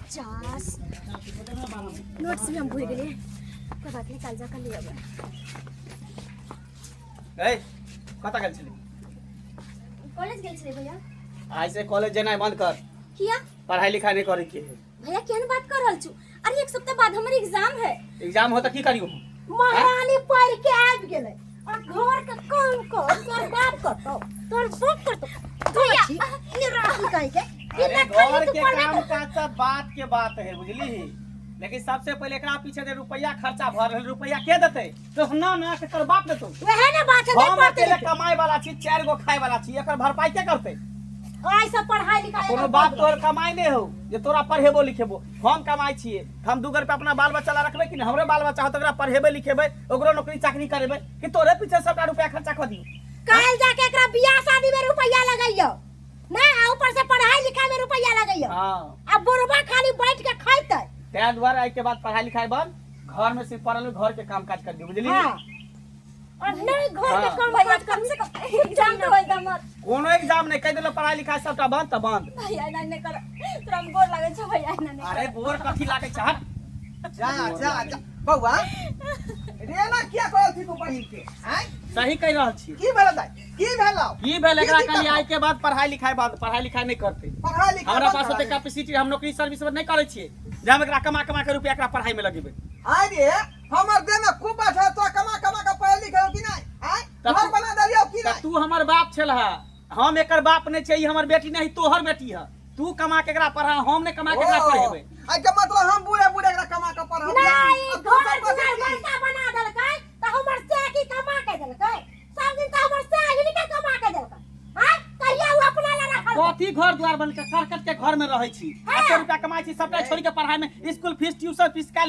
50 note से हम भूल गए कोई बात नहीं कल जा कर ले अब ए कता गेल छली कॉलेज गेल छले भैया आज से कॉलेज जेनाइ बंद कर किया पढ़ाई लिखाई नहीं करे के भैया केहन बात कर रहल छु अरे एक सप्ताह बाद हमर एग्जाम है एग्जाम हो त की करियो महारानी पढ़ के आब गेलै और घर का काम कर बर्बाद करतो तोर बुक करतो भैया ये राखी कहि के अरे घर के काम का सब बात के बात है बुझली लेकिन सबसे पहले एकरा पीछे जे रुपया खर्चा भर रहल रुपया के देते तो ना के कर बाप देतो वह ना बात है नहीं हम पढ़ते अकेले कमाई वाला छी 4 गो खाए वाला छी एकर भरपाई के करते ऐसा पढ़ाई लिखाई कोनो बात तोर कमाई नहीं हो जे तोरा पढ़ेबो लिखेबो हम कमाई छिए हम 2 रुपया अपना बाल बच्चा ला रखबे कि हमरे बाल बच्चा हो तकरा पढ़ेबे लिखेबे ओकरो नौकरी चाकरी करबे कि तोरे पीछे सबटा रुपया खर्चा कर दी काल जाके एकरा बियाह शादी में रुपया लगाइयो ना ऊपर से पढ़ाई लिखाई में रुपया लगाइयो हां अब बुढ़वा खाली बैठ के खाइते ते द्वारा आई के बाद पढ़ाई लिखाई बंद घर में सिर्फ पढ़ल घर के काम काज कर दी बुझली हां और नहीं घर के काम भैया कम से कम एग्जाम तो होइदा मत कोनो एग्जाम नहीं कह देलो पढ़ाई लिखाई सबटा बंद त बंद भैया नहीं कर तोरा हम गोर लागे छ भैया नहीं अरे गोर कथी लागे चाहत जा जा बौआ रेना क्या कहल थी तू बहिन के हैं सही कह रहल छी की भेल दाई की भेल की भेल एकरा कल आई के बाद पढ़ाई लिखाई नहीं करते पढ़ाई लिखाई हमरा पास ओते कैपेसिटी हम नौकरी सर्विस में नहीं करे छिए जे हम एकरा कमा के रुपया एकरा पढ़ाई में लगेबे अरे हमर देह में खूब बैठा तो कमा के पढ़े लिखे हो कि नहीं हैं घर बना दलियो कि नहीं तू हमर बाप छलहा हम एकर बाप नहीं चाहिए हमर बेटी नहीं तोहर बेटी है तू कमा के एकरा पढ़ा हम नहीं कमा के एकरा पढ़ेबे आई के मतलब हम बूढ़े एकरा कमा के पढ़ा नहीं घर दुआर बड़का बना देलकै त हमर से की कमा के देलकै सब दिन त हमर से ही के कमा के देलकै हां कहिया वो अपना ला रखल कथी घर द्वार बन के करकट के घर में रहै छी 100 रुपया कमाई छी सबटा छोड़ी के पढ़ाई में स्कूल फीस ट्यूशन फीस का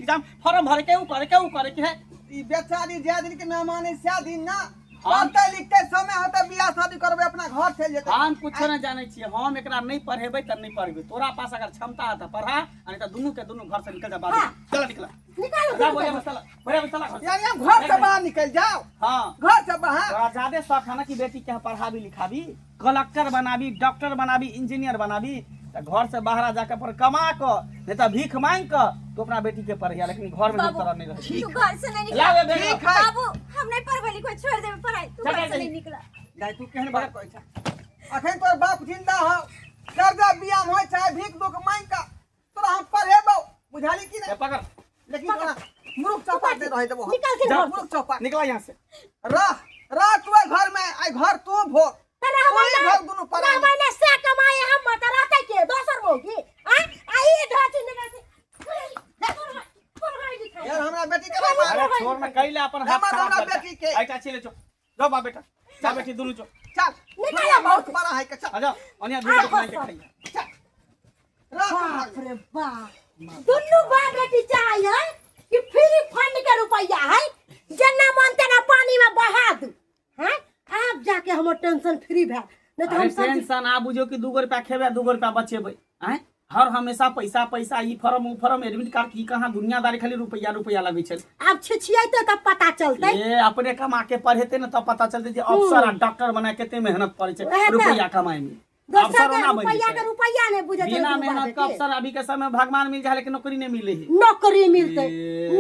एग्जाम फॉर्म भर के ऊ करे के है ई बेचारी जे दिन के मेहमान है से दिन ना पढ़ते लिखते समय होता बियाह शादी करबे अपना घर चल जेते हम कुछ न जाने छिए हम एकरा नहीं पढ़ेबे त नहीं पढ़बे तोरा पास अगर क्षमता है त पढ़ा नहीं त दोनों के दोनों घर से निकल जा बाहर चल निकल निकालो जा बोले मसाला घर यानी हम घर से बाहर निकल जाओ हां घर से बाहर तोरा ज्यादा शौक है ना कि बेटी के पढ़ाबी लिखाबी कलेक्टर बनाबी डॉक्टर बनाबी इंजीनियर बनाबी त घर से बाहर जाके पर कमा क नहीं त भीख मांग क तो अपना बेटी के पढ़िया लेकिन घर में तरह नहीं रहे तू घर से नहीं लावे निकला बेटा ठीक है बाबू हम नहीं पढ़बे लिखबे छोड़ देबे पढ़ाई तू घर से नहीं निकला दाई तू केहन बात कहै छ अखन तोर बाप जिंदा हो कर्जा बियाह होय चाहे भीख दुख मांग का तोरा हम पढ़ेबो बुझाली कि नहीं पकड़ लेकिन तोरा मुरुख चौपाट दे रहे देबो निकल के जा, घर मुरुख चौपाट निकला यहाँ से रह तू घर में आई घर तू भोग तेरा कोई हमारे घर दोनों पर ना मैंने से कमाए हम मत रहते के दोसर होगी हां आई ढाची ने से यार हमरा बेटी के अरे छोड़ मैं कइले अपन हाथ हमरा खराब बेटी के आइटा छिले चो जाओ बा बेटा जा बेटी दोनों चो चल निकल बहुत बड़ा है के चल आजा अनिया दूध बना के खाइए बाप रे बाप दुन्नु बा बेटी चाहिए कि फ्री फंड के रुपया है जन्ना मानते ना पानी में बहा दू हैं अब जाके हमर टेंशन फ्री भै नहीं तो हम सब टेंशन आ बुझो कि 2 रुपया खेबे 2 रुपया बचेबे हैं हर हमेशा पैसा ई फॉर्म एडमिट कार्ड की कहां दुनियादारी खाली रुपया लगै छै अब छिछियाते तब पता चलते ये अपने कमा के पढ़ेते ना तब पता चलते जे अफसर आ डॉक्टर बना केते मेहनत पड़े छै रुपया कमाए में दोसर के रुपया नहीं बुझे बिना मेहनत का अफसर अभी के समय भगवान मिल जाए लेकिन नौकरी नहीं मिले है नौकरी मिलते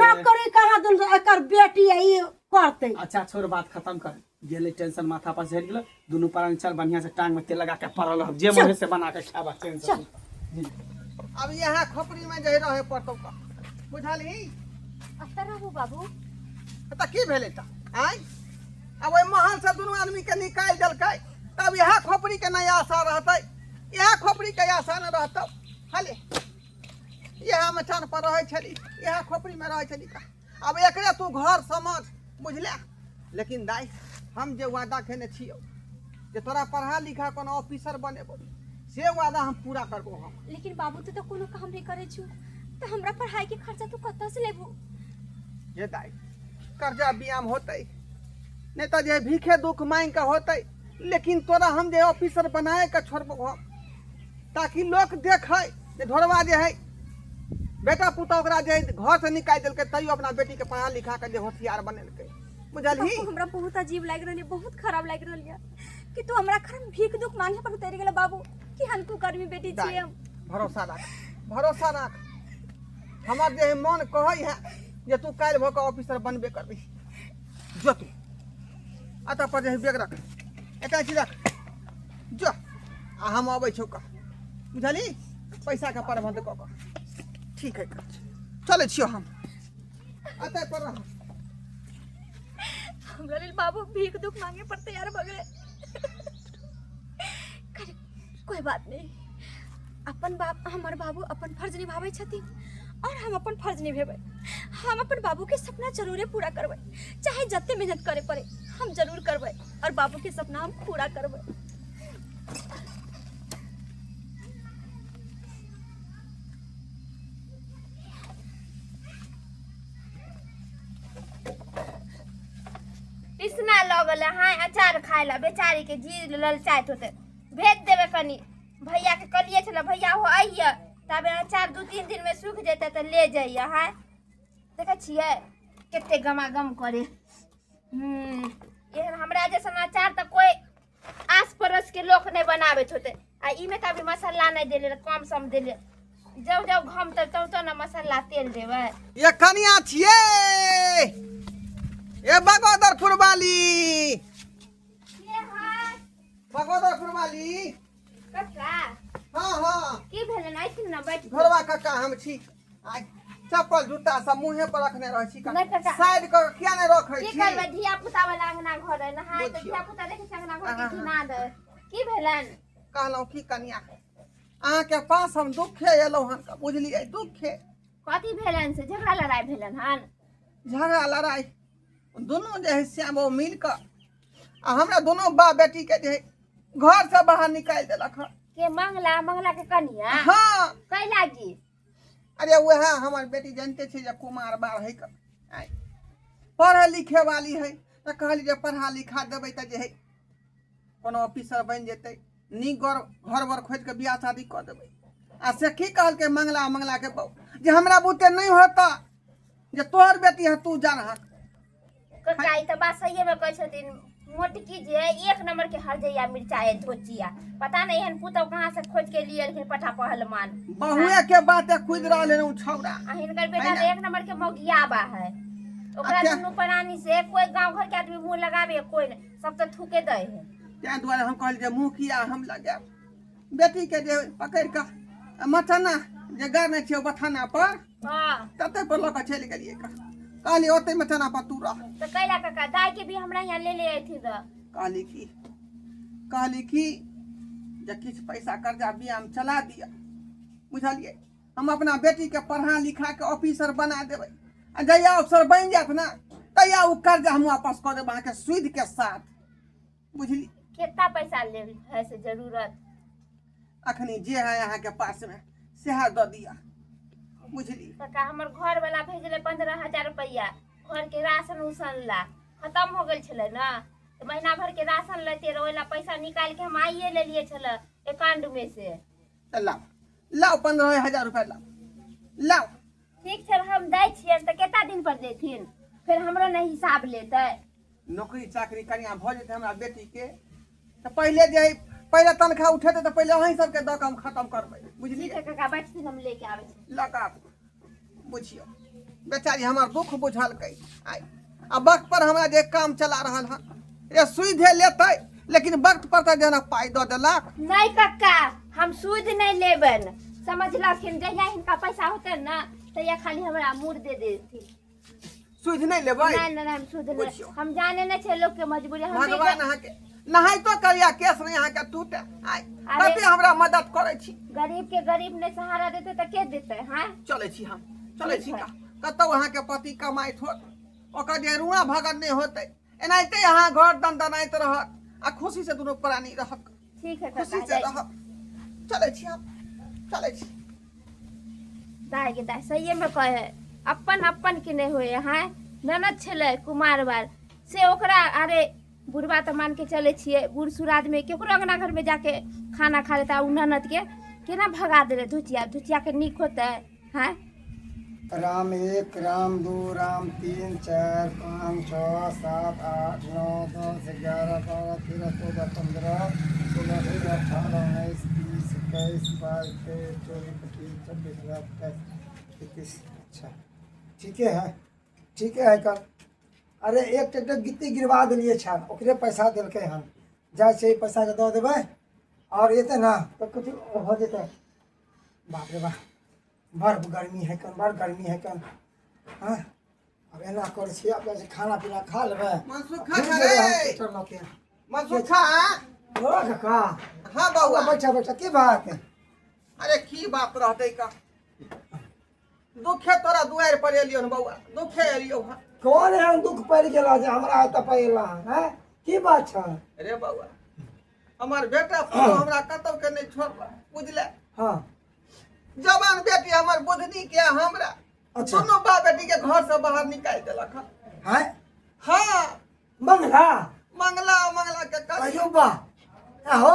नौकरी कहां दुन एकर बेटी है ई करते अच्छा छोड़ बात खत्म कर गेले टेंशन माथा पर झड़ गेल दोनों प्राणी चल बढ़िया से टांग में तेल लगा के पड़ल हम जे मन से बना के खाबा टेंशन अब यहाँ खोपड़ी में जे रहे पड़तो का बुझाली अच्छा रहू बाबू त की भेले त आई अब ओइ महल से दोनों आदमी के निकाल देलकै तब यहाँ खोपड़ी के नया आशा रहतै यहाँ खोपड़ी के आशा न रहतौ खाली यहाँ मचान पर रहे छली यहाँ खोपड़ी में रहे छली का अब एकरे तू घर समझ बुझले लेकिन दाई हम जे वादा केने छियौ जे तोरा पढ़ा लिखा कोनो ऑफिसर बनेबो से वादा हम पूरा करबो हम लेकिन बाबू तो कोनो काम नहीं करे छु तो हमरा पढ़ाई के खर्चा तू कत्ता से लेबू ये दाई कर्जा बियाम होतै नहीं तो जे भीखे दुख मांग के होतै लेकिन तोरा हम जे ऑफिसर बनाए के छोड़बो हम ताकि लोग देखे जे ढोरवा जे है बेटा पुता ओकरा जे घर से निकाल देलकै तैयो अपना बेटी के पढ़ा लिखा के जे होशियार बनेलकै बुझलही हमरा बहुत अजीब लाग रहल बहुत खराब लाग रहल कि तू हमरा घर में भीख दुख मांगे पर उतर गेल बाबू कि हम तू करमी बेटी छिए भरोसा रख भरोसा रख। हमार जे मन कहै है जे तू काल्हि भऽ कऽ ऑफिसर बनबे करबी। जो तू अतः पर जे बैग रख, एटा चीज रख, जो आ हम अबै छौ का, बुझली? पैसा के प्रबंध कऽ कऽ। ठीक है, चले छियो हम अतः पर रह। हमरा लेल बाबू भीख दुख मांगे पर तैयार भ गए। कोई बात नहीं, हमर बाबू अपन फर्ज निभाबै छथिन और हम अपन फर्ज निभेबै। हम अपन बाबू के सपना जरूरे पूरा करबै, चाहे जत्ते मेहनत करे पड़े हम जरूर करबै और बाबू के सपना हम पूरा करबै। पिसना लगल है अचार खाए ला, बेचारी के जी ललचाइत होते। भेज देवे कनी भैया के कलिए छल, भैया हो आइए तब अचार 2-3 दिन में सूख जेते तो ले जाइए। है देखे छिए केते गमागम करे। एहन हमरा जैसन अचार तो कोई आस पड़ोस के लोग नहीं बनावे होते। आ ई में कभी मसाला नहीं देले, कम सम देले। जब जब घम तो ना मसाला तेल देवे। ये कनिया छिए ए बगोदरपुर वाली, के है बगोदरपुर वाली। कक्का हाँ हाँ की भेले नहीं थी ना बैठ घरवा कक्का हम छी। आ चप्पल जूता सब मुँहे पर रखने रह छी। नहीं कक्का। साइड कर किया नहीं रखे की छी? करबे धिया पुता वाला अंगना घर है नहाय तो धिया पुता देखे अंगना घर के घिना दे। की भेलन? कहलौं की कनिया अहाँ के पास हम दुखे एलौ हन, बुझलिए? दुखे कथी भेलन से झगड़ा लड़ाई भेलन हन? झगड़ा लड़ाई दोनों जे है श्याम वो मिल कर आ हमरा दोनों बा बेटी के जे है घर से बाहर निकाल देलक हन। के मंगला के कनिया हाँ कै लागी? अरे वह हमार बेटी जानते छे जे कुमार बार है कर पढ़े लिखे वाली है तो कहली जे पढ़ा लिखा देबै त जे है कोनो ऑफिसर बन जेतै, नीक घर वर खोज के बियाह शादी कर देबै। आ से की कहल के मंगला के बहू जे हमरा बुते नहीं होता जे तोहर बेटी है तू जानहक। ककाई तो बात सही में कह छथिन। मोटकी जे 1 नंबर के हरजैया मिर्चाई धोचिया, पता नहीं हन पुतौ कहां से खोज के लिए के पठा पहलमान। बहुए के बात खुद रहले उ छौड़ा। हिनकर बेटा 1 नंबर के मौगिया बा है। ओकरा दुनु प्राणी से कोई गांव घर के आदमी मुंह लगावे कोई नहीं, सब तो थूके दे है। त्या द्वारा हम कहल जे मुंह किया हम लगाब। बेटी के जे पकड़ के मथाना जे गाने छे बथाना पर हां तते पर लक चल गेलिए का। कहली ओते मथाना पर तू रह। तो कैला काका दाई के भी हमरा यहाँ ले आई थी। कहली की जे किछ पैसा कर्जा बियाह में चला दिया, बुझलिए? हम अपना बेटी के पढ़ा लिखा के ऑफिसर बना देबै। आ जहिया अफसर बन जात ना तहिया उ कर्जा हम वापस कर देबै के सूद के साथ, बुझली? कितना पैसा ले है से जरूरत? अखनी जे है यहाँ के पास में सेहा द दिया, बुझली? काका हमर घर वाला भेजले 15,000 रुपया घर के राशन उसन ला। खत्म हो गेल छले ना तो महीना भर के राशन लेते रहे, ओला पैसा निकाल के हम आइए ले लिए छले अकाउंट में से। लाओ 15,000 रुपया लाओ। ठीक छे हम दै छिए तो केतना दिन पर देथिन? फिर हमरो नहीं हिसाब लेते। नौकरी चाकरी कनिया भ जेते हमरा बेटी के तो पहले जे पहले तनख्वाह उठेते तो पहले अहीं सबके द हम खत्म करबै, बुझली? ठीक है काका बैठ से हम लेके आवे छी। लगा बुझियो बेचारी हमार दुख बुझल कै आई आ वक्त पर हमरा जे काम चला रहल हन ये सुविधे लेतै लेकिन वक्त पर त जना पाई द देलक। नहीं काका हम सूद नहीं लेबन, समझलखिन? जहिया हिनका पैसा होते ना तहिया खाली हमरा मूड दे देथिन। सुध नहीं लेबै? नहीं हम सूद नहीं, हम जाने नहीं छे लोग के मजबूरी। हम भगवान अहाँ के नहाई तो करिया केस नहीं अहाँ के टूटे आई कते हमरा मदद करे छी। गरीब के गरीब ने सहारा देते तो के देते हैं? चले छी हम चले छी का कतौ अहाँ के पति कमाइत होत ओकर जे रुआ भगत नहीं होते एनाइते अहाँ घर दंदनाइत रहत आ खुशी से दुनू प्राणी रहत। ठीक है खुशी काका से रहत। चले छी हम चले छी। दाई के दाई सही में कहे अपन के नहीं होए हैं। ननद छले कुमार बार से ओकरा अरे बुढ़वा तो मान के चले छिए बूढ़ सूराद में केकरो अंगना घर में जाके खाना खा लेता उ ननद के केना भगा दे धुचिया के निक होता है। राम 1 राम 2 राम 3 4 5 6 7 8 9 10 11 12 13 14 15 16 17 18 19 20 21 22 23 24 25 21। अच्छा ठीक है कल अरे एक ट्रैक्टर गिट्टी गिरवा दिलिए छा ओकरे पैसा दिलके हन जाए से पैसा के दे देबै और एते ना तो कुछ हो जेतै। बाप रे बाप बड़ गर्मी है कन हाँ अब एना कर छियै अपना से खाना पीना खा लेबै मनसुख खा रे मनसुख खा बोला काका हाँ बउआ बैठा की बात है अरे की बात रहते का दुखे तोरा दुआर पर एलियो न बउआ दुखे एलियो हाँ कौन है दुख पड़ गेला जे हमरा एत पड़ेला है की बात छै रे बउआ हमार बेटा पुतो हमरा कतौ के नहीं छोड़ला बुझले हाँ जवान बेटी हमर बुधनी के हमरा अच्छा दोनों बाप बेटी के घर से बाहर निकाल देलक है हाँ मंगला मंगला के कर अयो बा हो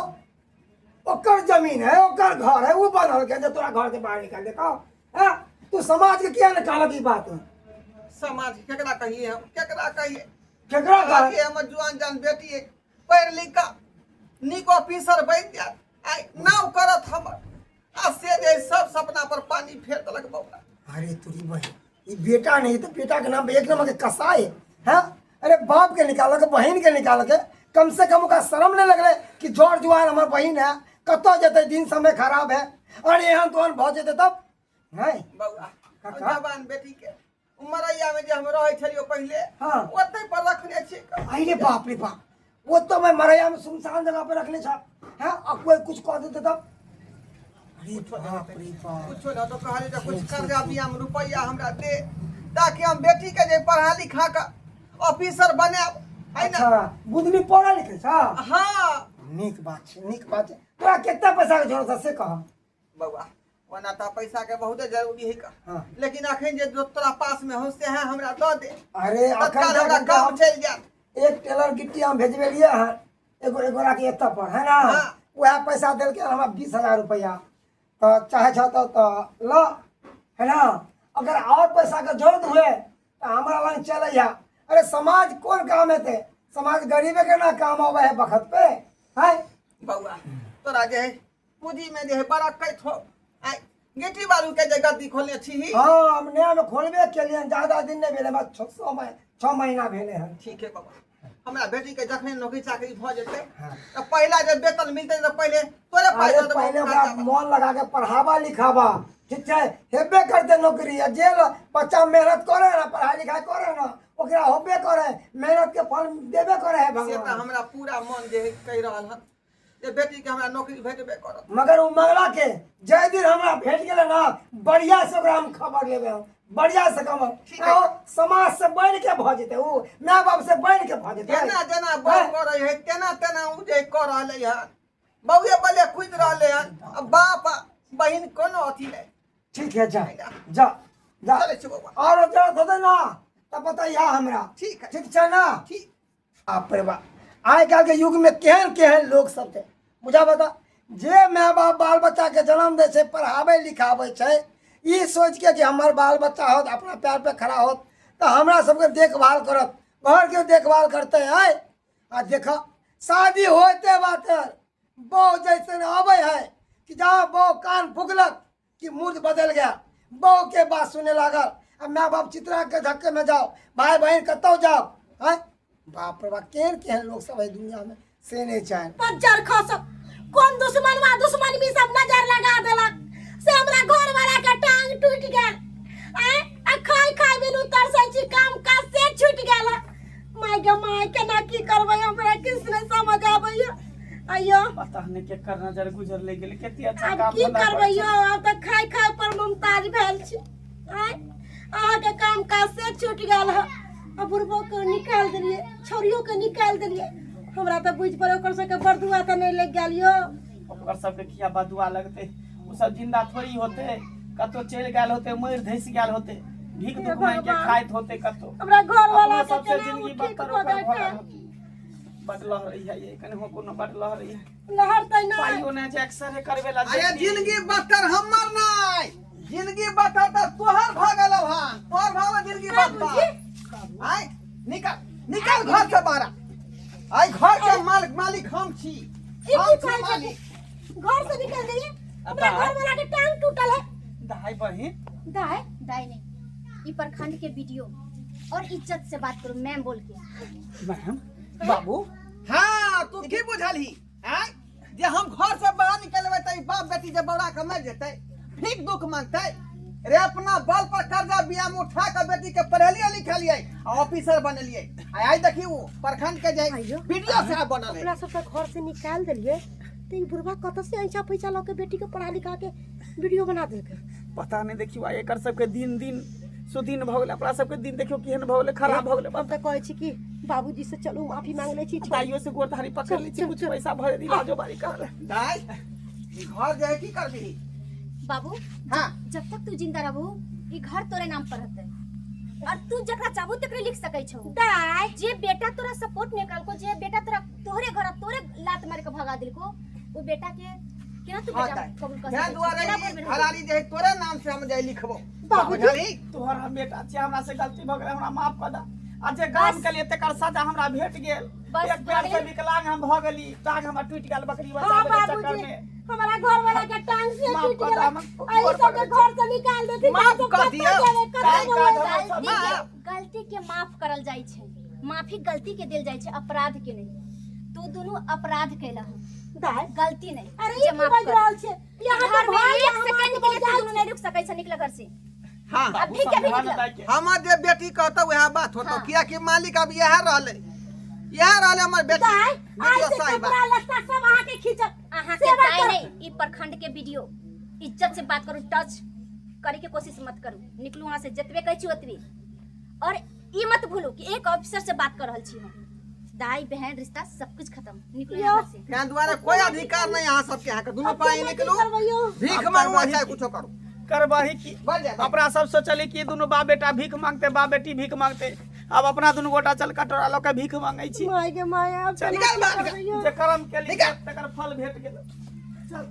ओकर जमीन है ओकर घर है वो बनल के जे तोरा घर से बाहर निकाल दे का है तू समाज के किया निकालत ई बात समाज केकरा कहिए हम केकरा कहिए केकरा का बाकी हमर जुआन जान बेटी है पढ़ लिख का नीक ऑफिसर बन जात आई नाव करत हमर आ से जे सब सपना पर पानी फेर देलक बउआ अरे तुरी बहन ये बेटा नहीं तो बेटा के नाम एक नंबर के कसाई है अरे बाप के निकाल के बहन के निकाल के कम से कम का शर्म नहीं लग रहे कि जोर जुआन हमार बहन है कतो जते दिन समय खराब है और यहाँ तो भौ जेते तब नहीं बउआ काका? जवान बेटी के उमरैया में जे हम रहै छलियो पहले हाँ। ओतै पर रखने छी अरे बाप रे बाप वो तो मैं मरैया में सुनसान जगह पे रखने छा है अब कोई कुछ कह देते तब अरे बाप रे बाप कुछो ना तो कहले जे कुछ कर्जा बिया में रुपया हमरा दे ताकि हम बेटी के जे पढ़ा लिखा का ऑफिसर बनाब है ना अच्छा बुद्धनी पढ़ा लिखे छा हाँ नीक बात है तोरा कितना पैसा के जरूरत है से कह बउआ वना तो पैसा के बहुत जरूरी है का हाँ। लेकिन अखन जे जो तोरा पास में हो से है हमरा दे दे अरे तत्काल हमरा काम चल जा एक टेलर गिट्टी हम भेजबे लिए हैं एगो राखी एत पर है ना हाँ। वह पैसा दिल के हमरा 20,000 रुपया तो चाहे छो तो लो है ना अगर और पैसा के जरूरत हुए तो हमारा लंग चल जा अरे समाज कौन काम है थे समाज गरीबे के ना काम आवे है बखत पे है बउआ तोरा जे है पूंजी में जे है बड़ा कैथ हो आई गिट्टी बालू के जगह दी खोलने छी हाँ हम नया में खोलबे के लिए ज्यादा दिन नहीं भेले बस 6 महीना भेले हैं ठीक है बाबा हमरा बेटी के जखने नौकरी चाकरी भ जेते हाँ। तो पहला जब वेतन मिलते तो पहले तोरे पास अरे पहले ओकरा मन लगा के पढ़ावा लिखावा ठीक है हेबे करते नौकरी है जे बच्चा मेहनत करे ना पढ़ाई लिखाई करे ना ओकरा होबे करे मेहनत के फल देबे करे है से तो भगवान हमरा पूरा मन जे है कह रहल हन जे बेटी के हमरा नौकरी भेटबे करत मगर उ मंगला के जय दिन हमरा भेट गेले ना बढ़िया से ओकरा हम खबर लेबे हम बढ़िया से कम ठीक है। समाज से बढ़ के भ जेते उ माय बाप से बढ़ के भ जेते जेना जेना बाप करे है तेना उ जे कर रहले हन बउए बले खुद रहले हन अब बाप बहिन कोनो अथी नहीं ठीक है जा चले छी बाबा और जरूरत होते ना तब बताइए हमरा ठीक है ठीक है ना ठीक आप रे बा आइ काल के युग में केहन लोग सब थे बुझा बता जे माय बाप बाल बच्चा के जन्म दे छे पढ़ावे लिखावे छे ई सोच के कि हमार बाल बच्चा होत अपना पैर पे खड़ा होत तो हमरा सबके देखभाल करत घर के देखभाल करते हैं आ देखा शादी होते बात बहू जैसे आवे है कि जहाँ बहू कान फुकलक कि मूड बदल गया बहू के बात सुने लागल अब माँ बाप चित्रा के धक्के में जाओ भाई बहन कतौ जाओ है बाप रे बाप केहन लोग सब है दुनिया में से नहीं चाहे पज्जर खसक कौन दुश्मन भी सब नजर लगा देलक से हमरा घर वाला के टांग टूट गेल आ खाई बिनु तरसै छी काम काज से छूट गेल माय केना की करबै हमरा किछ नहीं समझ आबैया अयो पता नहीं के कर नजर गुजर ले गेल केते अच्छा अब काम की धंधा करबै करै यो अब त खाई पर मुमताज भेल छी आय अहाँ के काम काज से छूट गेल है अब बुढ़बो के निकाल देलिए छोरियो के निकाल देलिए हमरा त बुझ पर ओकर सबके बरदुआ त नहीं लग गेल यो ओकर सब के किया बदुआ लगते उ सब जिंदा थोड़ी होते कतो चल गेल होते मर धस गेल होते भीख दुख मांग के खाइत होते कतो हमरा घर वाला अपना के सबसे केना जिंदगी ठीक बदतर हो ओकर गए भोला बदलह रही है ये कने हो कोनो बदलह रही है लहर तै ना पाइयो ने जे एक्सरे करबे ला अरे जिंदगी बदतर हमर नहीं जिंदगी बदतर त तोहर भ गेल भान तोहर भाव जिंदगी बदतर आई निकल घर से बाहर आई घर के मालिक हम छी ई हम की छी कहै मालिक छै घर से निकल जाइए हमरा घर वाला के टांग टूटल है आई बहिन दाई दाई नहीं ई प्रखंड के वीडियो और इज्जत से बात करो मैम बोल के। मैम बाबू हाँ तू की बुझलही हैं जे हम घर से बाहर निकलबै त ई बाप बेटी जे बौरा के मर जेतै भीख दुख मांगतै रे अपना बल पर कर्जा बिया में उठा के बेटी के पढ़ेलिए लिखलिए ऑफिसर बनलिए आई देखी वो प्रखंड के जे वीडियो से बनल है अपना सब घर से निकाल दिलिए तो ई बुढ़वा कत से ऐसा पैसा लो के बेटी के पढ़ा लिखा के वीडियो बना देलके। पता नहीं देखियो एकर सबके दिन दिन सुदिन भ गेलै अपना सबके दिन देखियो केहन भ गेलै खराब भ गेलै। हम तो कहै छी कि बाबूजी से चलू माफी मांग ले छी ताइयो से गोरधारी पकड़ ली छी कुछ पैसा भर दी लाजो बारी कर दाई ई घर जे की करबी बाबू हाँ जब तक तू जिंदा रहबू ई घर तोरे नाम पर रहते और तू जकरा चाहबू तकरे लिख सकै छौ। दाई जे बेटा तोरा सपोर्ट नहीं करल को जे बेटा तोरा तोहरे घर तोरे लात मार के भगा दिल को वो बेटा के केना तू हाँ बेटा दाई कबूल कर क्या सकै दुआरे केना बोलबे नहीं? हरारी जे तोरे नाम से हम जे लिखबो बाबूजी। बुझली तोहर हम बेटा छी हमरा से गलती भ गेलै हमरा माफ कर दा आ जे काम के लिए तकर सजा हमरा भेट गेल बस एक पैर से बड़ी- विकलांग हम भ गेली टांग हमर टूट गेल बकरी हां बचावे के चक्कर बाबूजी में हमारा घर वाला के टांग से माफ टूट कर गेला दा, आई सब के घर से निकाल देती माफ कर दियो। काहे काज हमर सब माँ। गलती के माफ करल जाय छै माफी गलती के देल जाय छै अपराध के नहीं। तू दोनों अपराध कैला है दाई गलती नहीं अरे जे ये माफ बात कर। रहल छै यहाँ घर तो में भाई एक सेकंड के लिए तू दोनों नहीं रुक सकै छै निकल घर से हाँ अभी के भी निकल। हमर जे बेटी कहतो वह बात होतो हाँ। किया कि मालिक अब यह रहले हमर बेटी दाई आई वीडियो से साहिबा कपड़ा लत्ता सब आहा के खींचब अहाँ के सेवा दाई कर। नहीं ई प्रखंड के वीडियो इज्जत से बात करू टच करे के कोशिश मत करू निकलू वहां से जतबे कहै छी ओतबे और ई मत भूलू कि एक ऑफिसर से बात कर रहल छी हम दाई बहन रिश्ता सब कुछ खत्म निकलू यो। यहाँ से क्या द्वारा कोई अधिकार नहीं यहाँ सबके यहाँ के दोनों पाए निकलो भीख अब मांगो करवाही चाहे की? कुछो करो करवाही की बढ़ जाए अपना सब सोचली कि दोनों बाप बेटा भीख मांगते बाप बेटी भीख मांगते अब अपना दोनों गोटा चल कटोरा लऽ के भीख मांगै छी माय के माया निकाल बाहर निकाल। जे कर्म के लिए निकाल। तकर फल भेट गेल चल